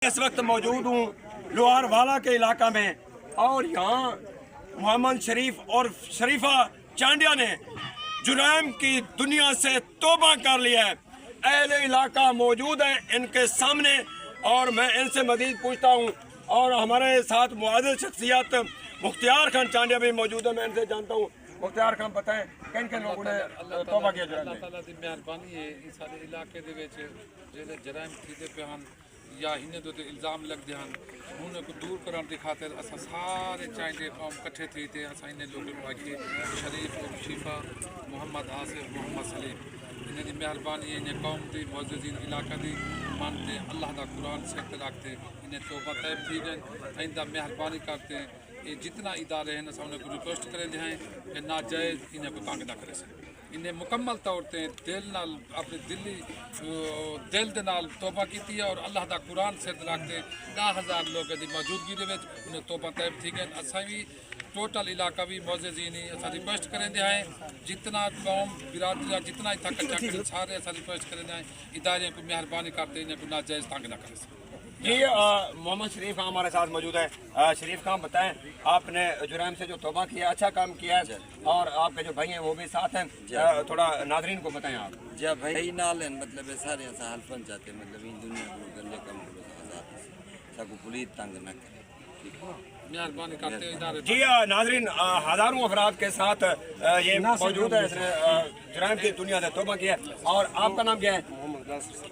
इस वक्त मौजूद हूँ लोहारवाला के इलाका में और यहाँ मोहम्मद शरीफ और शरीफा चांडिया ने जुर्म की दुनिया से तौबा कर लिया है। अहले इलाका मौजूद है इनके सामने और मैं इनसे मजीद पूछता हूँ। और हमारे साथ मुआज़िज़ शख्सियत मुख्तियार खान चांडिया भी मौजूद है, मैं इनसे जानता हूँ। मुख्तियार खान बताएं किन किन लोगों ने तौबा किया जुर्म में? अल्लाह दी मेहरबानी है इस सारे इलाके दे विच जेड़े जराइम थीदे पे हन या इन्हें तो इल्ज़ाम लगते हैं उन्हें को दूर करने की खातिर असा सारे चाइंदे कौम कट्ठे थी थे असा इन्हें लोगों को आके शरीफ और शरीफा मोहम्मद आसिफ मोहम्मद सलीम इन्हें दी मेहरबानी इन्हें कौम दी मुअज़्ज़िज़ीन इलाका दी मानते अल्लाह दा कुरान से रखते इन्हें तौबा तैब थी गए आइंदा मेहरबानी करते हैं। ये जितना इदारे हैं असा उन्हें को रिक्वेस्ट करें हैं कि नाजायज़ इन्हें को तंग ना करे इन्हें मुकम्मल तौर पर दिल नाल अपने दिल दे नाल तौबा की है और अल्लाह दा कुरान सिर रखते 10,000 लोगों की मौजूदगी दे विच उन्हें तौबा तैब थी गए। असा भी टोटल इलाका भी मुअज़्ज़िज़ीन असा रिक्वेस्ट करें हैं जितना कौम बिरादरी जितना इतना कच्चा सारे असा रिक्वेस्ट करें हैं इदारे को मेहरबानी करते इन्हें को नाजायज़ तंग ना करे। जी मोहम्मद शरीफ हमारे साथ मौजूद है। शरीफ खान बताएं आपने जुर्म से जो तौबा किया अच्छा काम किया है और आपके जो भाई हैं वो भी साथ हैं, थोड़ा नाज़रीन को बताएं आप। जी भाई नाल हैं मतलब सारे ऐसा हल्फन चाहते मतलब इन दुनिया को गले कम सबको पुलिस तंग न करे मेहरबानी करते इदारे। जी नाज़रीन हज़ारों अफराद के साथ ये मौजूद है, इसने जुर्म की दुनिया से तौबा किया है। और आपका नाम क्या है?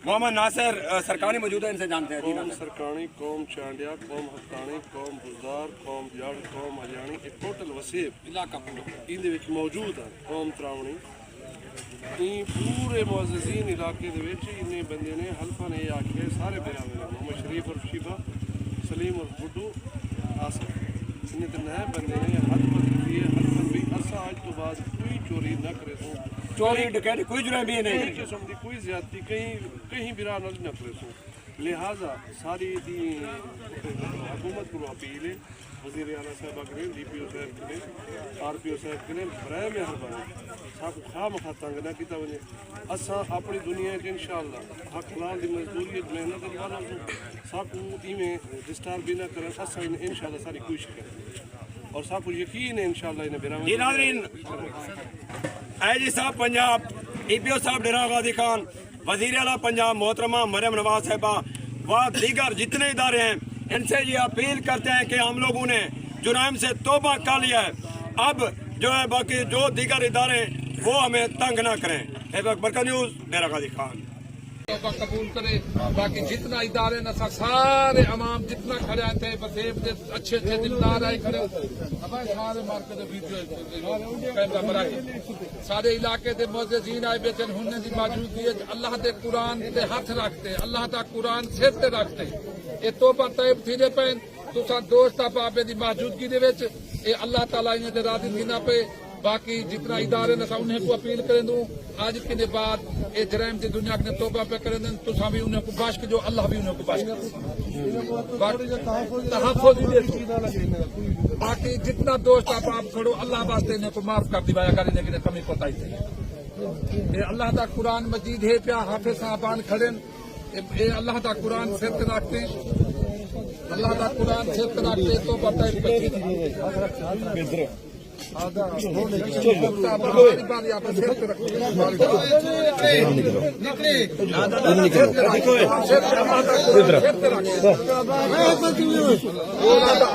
मोहम्मद नासिर सरकारी मौजूद है, इनसे जानते हैं। कौम सरकानी, कौम चांडिया, कौम हक्कानी, कौम बुज़दार, कौम जड़, कौम हरियाणी एक टोटल वसीब इलाका पूरा इहदे विच मौजूद है। कौम त्रावणी पूरे मुअज़्ज़िज़ीन इलाके दे विच इन्ने बंदे ने हल्फा ने आखे सारे बिरादर मोहम्मद शरीफ और शरीफा सलीम और बुड्डू आसिफ इन्ने ते नए बंदे ने हल्फा दी है हल्फा भी असा आज तो बाद कोई चोरी न करे सो चोरी डकैती कोई जुर्म भी नहीं कोई किस्म की कोई ज्यादती कहीं बिरा न करे सो। लिहाजा सारी दी हुकूमत को अपील है वज़ीर आला साहब करें DPO साहब करें RPO साहब करें बराए मेहरबानी साकू खाम खा तंग न किया वजे असा अपनी दुनिया के इंशाअल्लाह हक हलाल दी मजदूरी मेहनत वाला साकू इवें डिस्टर्ब भी न करें असा इंशाअल्लाह सारी कोशिश करें और साकू यकीन है इंशाअल्लाह इन्हें बिरा। जी नाज़रीन IG साहब पंजाब DPO साहब डेरा गाजी खान वज़ीर आला पंजाब मोहतरमा मरियम नवाज साहिबा व दीगर जितने इदारे हैं इनसे ये अपील करते हैं कि हम लोगों ने जुर्म से तौबा कर लिया है। अब जो है बाकी जो दीगर इदारे वो हमें तंग ना करें। बरकत न्यूज़ डेरा गाजी खान तौबा कबूल करे। बाकी जितना इदारे न सारे अवाम जितना खड़े थे बसेब दे अच्छे अच्छे दिलदार आए खड़े सारे मार्केट वीडियो सारे इलाके दे मुअज़्ज़िज़ीन आए बेचन हुन्ने दी मौजूदगी अल्लाह दे कुरान ते हाथ रखते अल्लाह दा कुरान सिर ते रखते ये तौबा तैब थीदे पैन तुसा दोस्त बाबे दी मौजूदगी दे विच ये अल्लाह ताला इन्हें दे राज़ी थीना पे। बाकी जितना इदारे न उन्हें को अपील करें दूँ आज के बाद ये जराइम की दुनिया के तौबा पे करें दें तो भी उन्हें को बाश जो अल्लाह भी उन्हें को बाश बाकी जितना दोस्त आप छोड़ो अल्लाह वास्ते इन्हें को माफ कर दिवाया कर इन्हें कमी कोताही थे ये अल्लाह दा कुरान मजीद है प्या हाफिज साहबान खड़े ये अल्लाह दा कुरान सिर रखते अल्लाह दा कुरान सिर रखते तो बताए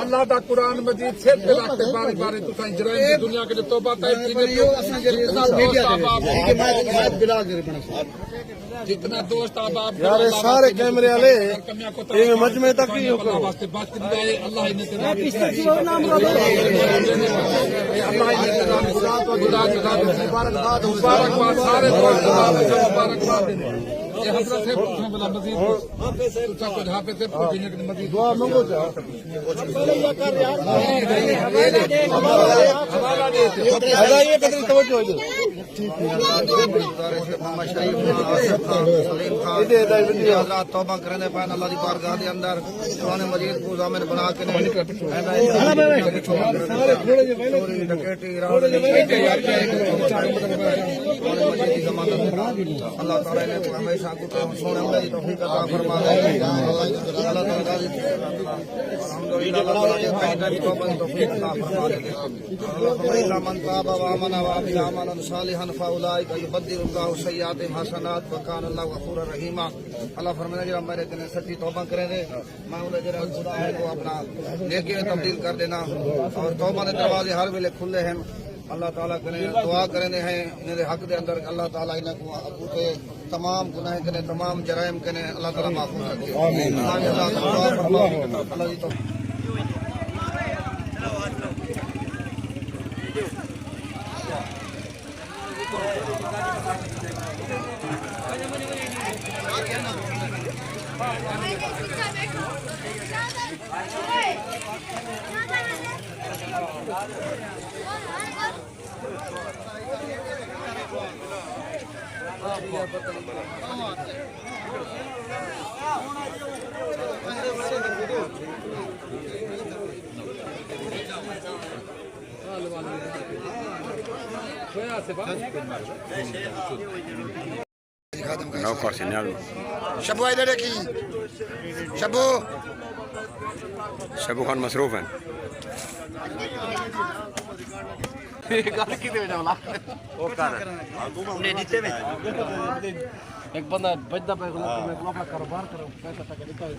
अल्लाह दा कुरान मजीद सिर पे रखते बारी बारी तुसा इजराइल की दुनिया के तौबा तैब जितना दोस्त आप यार सारे कैमरे वाले ये मजमे तक ही होगा वास्ते बात करते अल्लाह इन्हें मुबारकबाद सारे मुबारकबाद ये हजरत से पूछने वाला मजीद कुछ हाफिज से पूछने के मजीद दुआ मांगो हवाला देते محمد شریف سلیم خان حضرات توبہ کرنے پائن اللہ دی بارگاہ دے اندر قرآن مجید کو ضامن بنا کے اللہ تعالیٰ نے ہمیشہ کو سونے والے کی توفیق عطا فرما دے اللہ تعالیٰ الحمدللہ اللہ تعالیٰ نے کہیں بھی توبہ کی توفیق عطا فرما دے اللہ من تاب وآمن وعمل عملا صالحا فاولئک یبدل اللہ سیئاتہم حسنات وکان اللہ غفورا رحیما اللہ فرمانے جڑا میرے کنے سچی توبہ کرے دے میں انہیں جڑا خدا ہے کو اپنا نیکی میں تبدیل کر دینا اور توبہ کے دروازے ہر ویلے کھلے ہیں اللہ تعالیٰ کنے دعا کرنے ہیں میرے حق دے اندر اللہ تعالیٰ انہیں کو ابو کے تمام گناہ کنے تمام جرائم کنے اللہ تعالیٰ محفوظ رکھے اللہ دعا فرما اللہ جی تو شبو ادھر دیکھی شبو خان مصروف ہیں ایک بندہ بچتا پہ کاروبار کرو پیسہ تک دیتا ہے